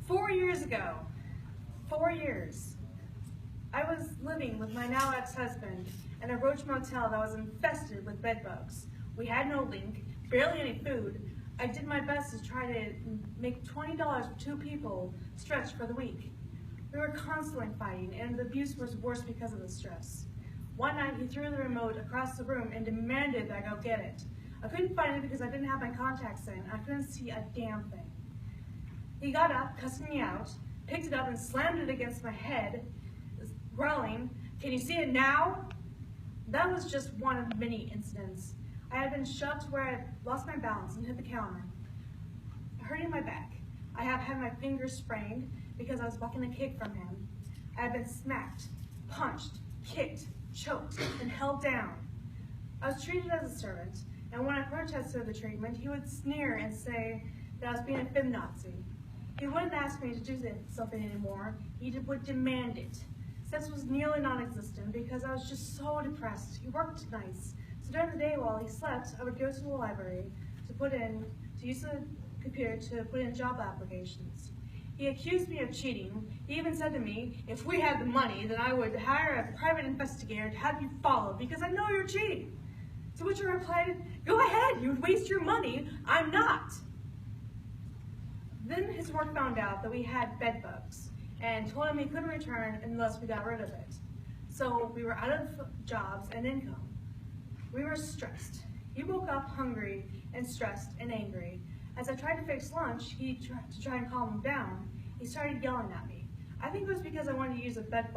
4 years ago, 4 years, I was living with my now ex-husband in a roach motel that was infested with bed bugs. We had no link, barely any food. I did my best to try to make $20 for 2 people stretch for the week. We were constantly fighting, and the abuse was worse because of the stress. One night, he threw the remote across the room and demanded that I go get it. I couldn't find it because I didn't have my contacts in. I couldn't see a damn thing. He got up, cussing me out, picked it up and slammed it against my head, growling, "Can you see it now?" That was just one of many incidents. I had been shoved to where I lost my balance and hit the counter, hurting my back. I have had my fingers sprained because I was bucking a kick from him. I had been smacked, punched, kicked, choked, and held down. I was treated as a servant, and when I protested the treatment, he would sneer and say that I was being a feminazi. He wouldn't ask me to do something anymore, he would demand it. Sex was nearly non-existent because I was just so depressed. He worked nights, so during the day while he slept, I would go to the library to use the computer to put in job applications. He accused me of cheating. He even said to me, if we had the money, then I would hire a private investigator to have you followed because I know you're cheating. To which I replied, go ahead, you'd waste your money, I'm not. Then his work found out that we had bed bugs and told him he couldn't return unless we got rid of it. So we were out of jobs and income. We were stressed. He woke up hungry and stressed and angry. As I tried to fix lunch, to try and calm him down, he started yelling at me. I think it was because I wanted to use a bed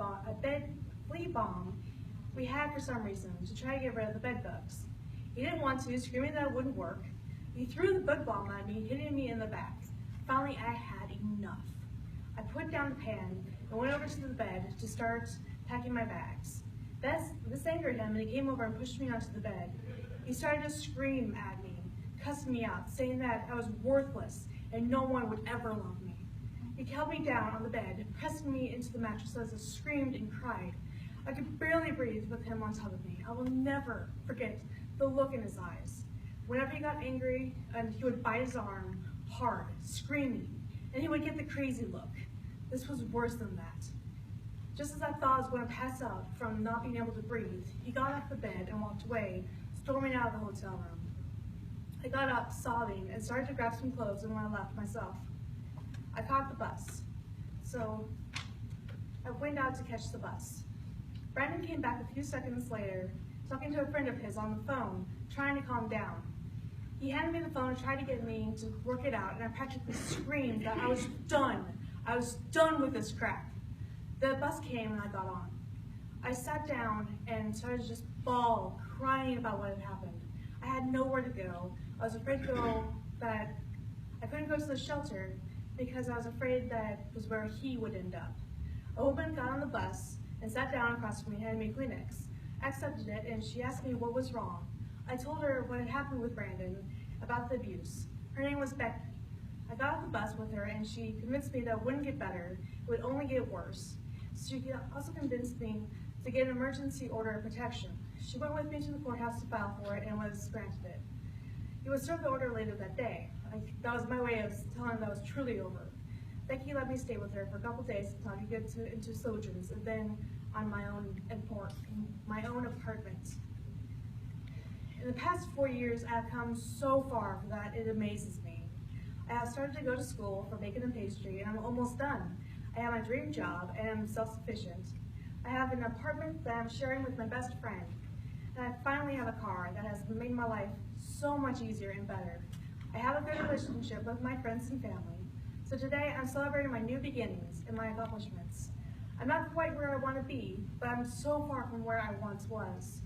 flea bomb we had for some reason to try to get rid of the bed bugs. He didn't want to, screaming that it wouldn't work. He threw the bug bomb at me, hitting me in the back. Finally, I had enough. I put down the pan and went over to the bed to start packing my bags. This angered him, and he came over and pushed me onto the bed. He started to scream at me, cussing me out, saying that I was worthless and no one would ever love me. He held me down on the bed, pressing me into the mattress as I screamed and cried. I could barely breathe with him on top of me. I will never forget the look in his eyes. Whenever he got angry, he would bite his arm hard, screaming, and he would get the crazy look. This was worse than that. Just as I thought I was going to pass out from not being able to breathe, he got off the bed and walked away, storming out of the hotel room. I got up, sobbing, and started to grab some clothes and when I left myself. I caught the bus, so I went out to catch the bus. Brandon came back a few seconds later, talking to a friend of his on the phone, trying to calm down. He handed me the phone and tried to get me to work it out, and I practically screamed that I was done. I was done with this crap. The bus came and I got on. I sat down and started to just bawl, crying about what had happened. I had nowhere to go. I was afraid to go, that I couldn't go to the shelter because I was afraid that was where he would end up. A woman got on the bus and sat down across from me and handed me Kleenex. I accepted it and she asked me what was wrong. I told her what had happened with Brandon about the abuse. Her name was Becky. I got off the bus with her and she convinced me that it wouldn't get better, it would only get worse. She also convinced me to get an emergency order of protection. She went with me to the courthouse to file for it and was granted it. He would serve the order later that day. That was my way of telling him that was truly over. Becky let me stay with her for a couple days until I could get into Sojourns and then on my own apartment. In the past 4 years, I have come so far that it amazes me. I have started to go to school for bacon and pastry, and I'm almost done. I have my dream job, and I'm self-sufficient. I have an apartment that I'm sharing with my best friend, and I finally have a car that has made my life so much easier and better. I have a good relationship with my friends and family, so today I'm celebrating my new beginnings and my accomplishments. I'm not quite where I want to be, but I'm so far from where I once was.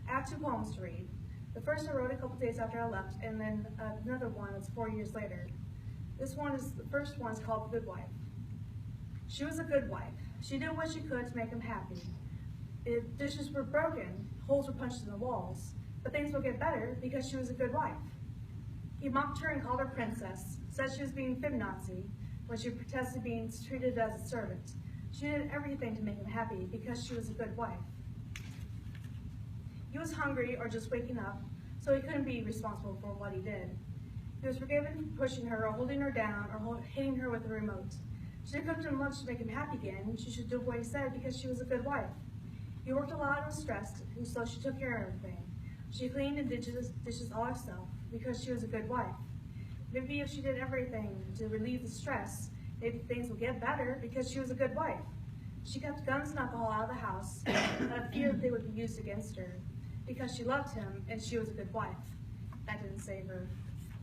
I have 2 poems to read. The first I wrote a couple days after I left, and then another one that's 4 years later. The first one is called The Good Wife. She was a good wife. She did what she could to make him happy. If dishes were broken, holes were punched in the walls, but things would get better because she was a good wife. He mocked her and called her princess, said she was being feminazi when she protested being treated as a servant. She did everything to make him happy because she was a good wife. He was hungry or just waking up, so he couldn't be responsible for what he did. He was forgiven for pushing her or holding her down or hitting her with a remote. She cooked him lunch to make him happy again. She should do what he said because she was a good wife. He worked a lot and was stressed, and so she took care of everything. She cleaned and did dishes all herself because she was a good wife. Maybe if she did everything to relieve the stress, maybe things would get better because she was a good wife. She kept guns and alcohol out of the house out of fear that they would be used against her because she loved him and she was a good wife. That didn't save her.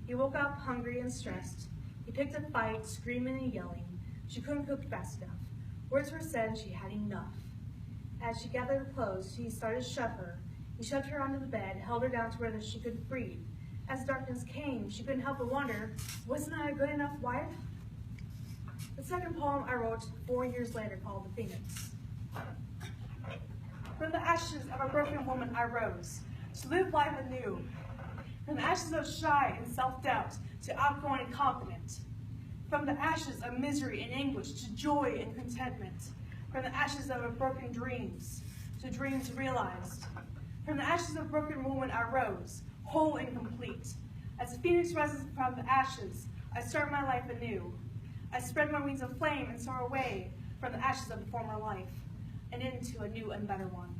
He woke up hungry and stressed. He picked a fight, screaming and yelling. She couldn't cook fast enough. Words were said and she had enough. As she gathered her clothes, he started to shove her. He shoved her onto the bed, held her down to where she could breathe. As darkness came, she couldn't help but wonder, wasn't I a good enough wife? The second poem I wrote 4 years later called The Phoenix. From the ashes of a broken woman I rose, to live life anew. From the ashes of shy and self-doubt, to outgoing and confident. From the ashes of misery and anguish, to joy and contentment. From the ashes of broken dreams, to dreams realized. From the ashes of a broken woman I rose, whole and complete. As a phoenix rises from the ashes, I start my life anew. I spread my wings of flame and soar away from the ashes of the former life, and into a new and better one.